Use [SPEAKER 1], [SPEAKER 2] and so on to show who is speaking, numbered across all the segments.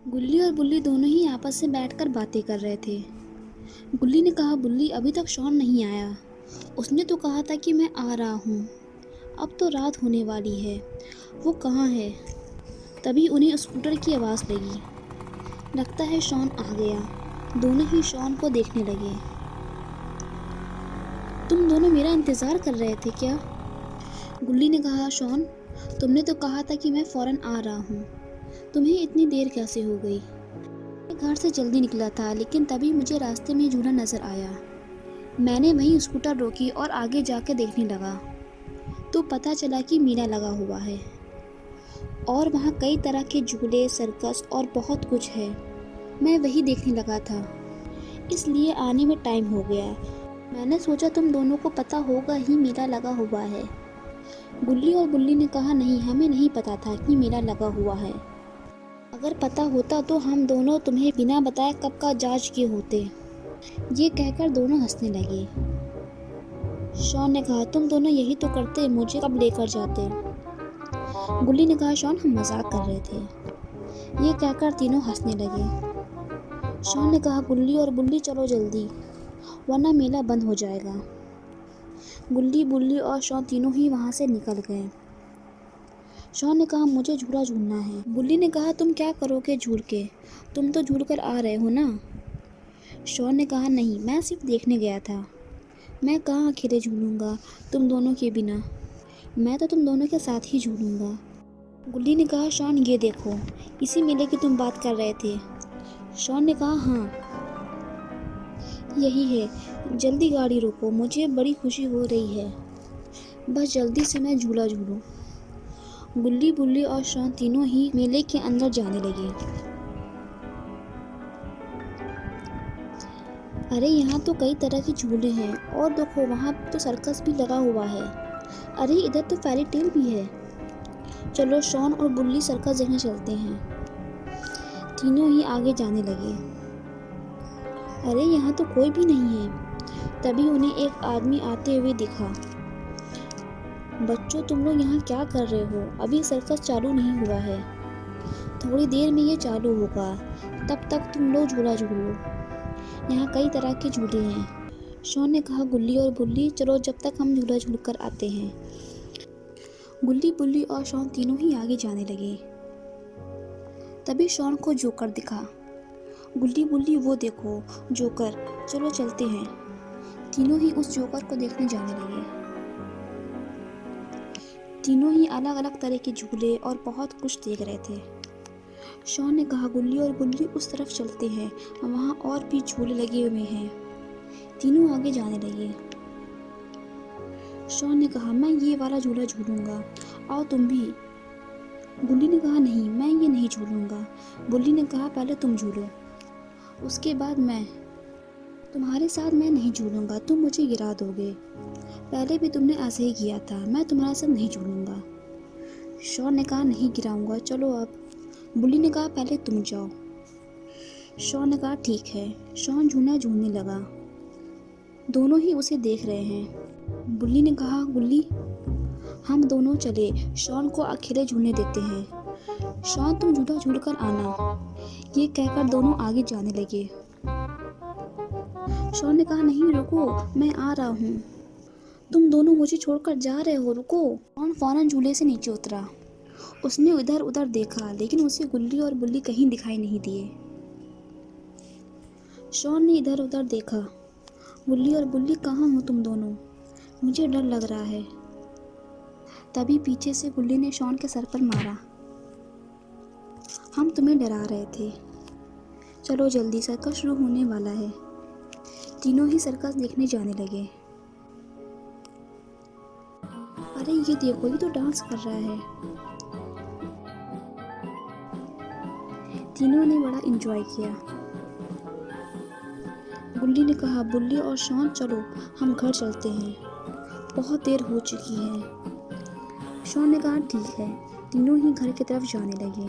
[SPEAKER 1] गुल्ली और बुल्ली दोनों ही आपस में बैठकर बातें कर रहे थे। गुल्ली ने कहा, बुल्ली अभी तक शॉन नहीं आया। उसने तो कहा था कि मैं आ रहा हूँ। अब तो रात होने वाली है, वो कहाँ है? तभी उन्हें स्कूटर की आवाज़ लगी। लगता है शॉन आ गया। दोनों ही शॉन को देखने लगे। तुम दोनों मेरा इंतज़ार कर रहे थे क्या? गुल्ली ने कहा, शॉन तुमने तो कहा था कि मैं फ़ौरन आ रहा हूँ। तुम्हें इतनी देर कैसे हो गई? मैं घर से जल्दी निकला था, लेकिन तभी मुझे रास्ते में झूला नज़र आया। मैंने वहीं स्कूटर रोकी और आगे जाकर देखने लगा तो पता चला कि मेला लगा हुआ है और वहाँ कई तरह के झूले, सर्कस और बहुत कुछ है। मैं वही देखने लगा था, इसलिए आने में टाइम हो गया। मैंने सोचा तुम दोनों को पता होगा ही मेला लगा हुआ है। गुल्ली और बुल्ली ने कहा, नहीं, हमें नहीं पता था कि मेला लगा हुआ है। अगर पता होता तो हम दोनों तुम्हें बिना बताए कब का जांच किए होते। ये कहकर दोनों हंसने लगे। शॉन ने कहा, तुम दोनों यही तो करते, मुझे कब लेकर जाते? गुल्ली ने कहा, शॉन हम मजाक कर रहे थे। ये कहकर तीनों हंसने लगे। शॉन ने कहा, गुल्ली और बुल्ली चलो जल्दी, वरना मेला बंद हो जाएगा। गुल्ली, बुल्ली और शॉन तीनों ही वहाँ से निकल गए। शॉन ने कहा, मुझे झूला झूलना है। बुल्ली ने कहा, तुम क्या करोगे झूल के? तुम तो झूल कर आ रहे हो ना? शॉन ने कहा, नहीं, मैं सिर्फ देखने गया था। मैं कहाँ अकेले झूलूंगा तुम दोनों के बिना। मैं तो तुम दोनों के साथ ही झूलूंगा। गुल्ली ने कहा, शॉन ये देखो, इसी मेले की तुम बात कर रहे थे। शॉन ने कहा, हाँ यही है। जल्दी गाड़ी रोको, मुझे बड़ी खुशी हो रही है। बस जल्दी से मैं झूला झूलूं। गुल्ली, बुल्ली और शॉन तीनों ही मेले के अंदर जाने लगे। अरे यहाँ तो कई तरह के झूले हैं और देखो वहाँ तो सर्कस भी लगा हुआ है। अरे इधर तो फेरी टेल भी है। चलो शॉन और बुल्ली सर्कस देखने चलते हैं। तीनों ही आगे जाने लगे। अरे यहाँ तो कोई भी नहीं है। तभी उन्हें एक आदमी आते हुए दिखा। बच्चों, तुम लोग यहाँ क्या कर रहे हो? अभी सर्कस चालू नहीं हुआ है, थोड़ी देर में ये चालू होगा, तब तक तुम लोग झूला झूलो। यहाँ कई तरह के झूले हैं। शॉन ने कहा, गुल्ली और बुल्ली चलो, जब तक हम झूला झूल कर आते हैं। गुल्ली, बुल्ली और शॉन तीनों ही आगे जाने लगे। तभी शॉन को जोकर दिखा। गुल्ली, बुल्ली वो देखो जोकर, चलो चलते हैं। तीनों ही उस जोकर को देखने जाने लगे। तीनों ही अलग अलग तरह के झूले और बहुत कुछ देख रहे थे। शॉन ने कहा, गुल्ली और बुल्ली उस तरफ चलते हैं, वहाँ और भी झूले लगे हुए हैं। तीनों आगे जाने लगे। शॉन ने कहा, मैं ये वाला झूला झूलूंगा, आओ तुम भी। गुल्ली ने कहा, नहीं, मैं ये नहीं झूलूंगा। बुल्ली ने कहा, पहले तुम झूलो, उसके बाद मैं। तुम्हारे साथ मैं नहीं झूलूंगा, तुम मुझे गिरा दोगे। पहले भी तुमने ऐसे ही किया था, मैं तुम्हारे साथ नहीं झूलूंगा। शॉन ने कहा, नहीं गिराऊंगा, चलो अब। बुल्ली ने कहा, पहले तुम जाओ। शॉन ने कहा, ठीक है। शॉन झूला झूलने लगा। दोनों ही उसे देख रहे हैं। बुल्ली ने कहा, गुल्ली हम दोनों चले, शॉन को अकेले झूलने देते हैं। शॉन तुम झूला झूल कर आना। ये कहकर दोनों आगे जाने लगे। शॉन ने कहा, नहीं रुको, मैं आ रहा हूँ। तुम दोनों मुझे छोड़कर जा रहे हो, रुको। शॉन फौरन झूले से नीचे उतरा। उसने इधर उधर देखा, लेकिन उसे गुल्ली और बुल्ली कहीं दिखाई नहीं दिए। शॉन ने इधर उधर देखा, गुल्ली और बुल्ली कहाँ हो तुम दोनों? मुझे डर लग रहा है। तभी पीछे से गुल्ली ने शॉन के सर पर मारा। हम तुम्हें डरा रहे थे। चलो जल्दी, सर्कस शुरू होने वाला है। तीनों ही सर्कस देखने जाने लगे। अरे ये देखो, ये तो डांस कर रहा है। तीनों ने बड़ा एंजॉय किया। गुल्ली ने कहा, बुल्ली और शॉन चलो, हम घर चलते हैं, बहुत देर हो चुकी है। शॉन ने कहा, ठीक है। तीनों ही घर की तरफ जाने लगे।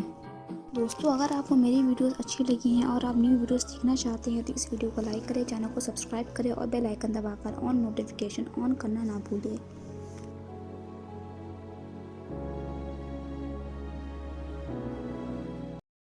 [SPEAKER 1] दोस्तों, अगर आपको मेरी वीडियोस अच्छी लगी हैं और आप न्यू वीडियोस देखना चाहते हैं तो इस वीडियो को लाइक करें, चैनल को सब्सक्राइब करें और बेल आइकन दबाकर ऑन नोटिफिकेशन ऑन करना ना भूलें।